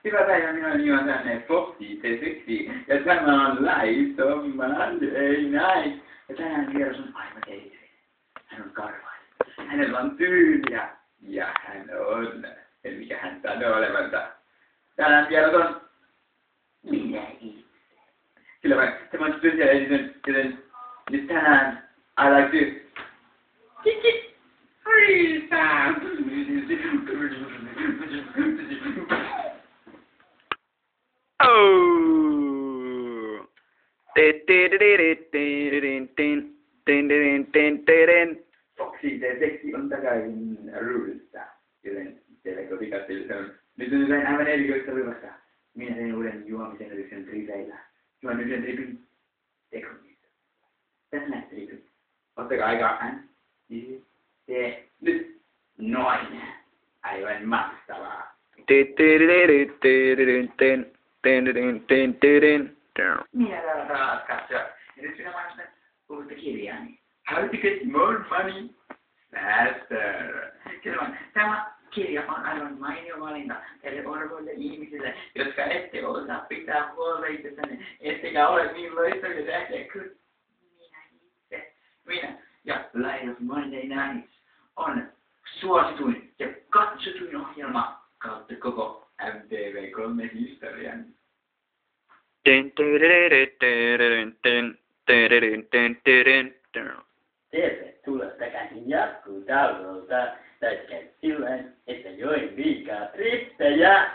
Hyvää päivää, minun nimi on tänne Foxy, se syksy, ja tämä on Life of Monday Night. Ja tänään vieras on aivan erityinen. Hän on karvainen, hänellä on tyyliä, ja hän on, mikä hän sanoo olevansa. Tänään vieras on minä itse. Kyllä vain, tämä on special edition, joten nyt tänään I like to kick it free sound. Oh. Foxy, se seksi on takaisin ruudussa. Joten teille kotikatteille se on. Nyt on jotain aivan erikoista luvassa. Minä tein uuden juomisen yrityksen tripeillä. Juon yhden tripin sekunnissa. Tässä tripin. Ottakaa aikaa. Nyt. Noin. Aivan mahtavaa. Minä täällä taas katsoa. Ja nyt sinä mainostan uutta kirjaani. How to get more money faster. Tämä kirja on aivan mainio valinta teille orvoille ihmisille, jotka ette osaa pitää huolta itsestänne, ettekä ole niin loistavia tähtiä kuin minä itse. Minä ja Life of Monday Night on suosituin ja katsotuin ohjelma kautta koko MTV3-historian. Tervetuloa takaisin jatkuu tauolta. Täytyy silloin, että join liikaa trippejä.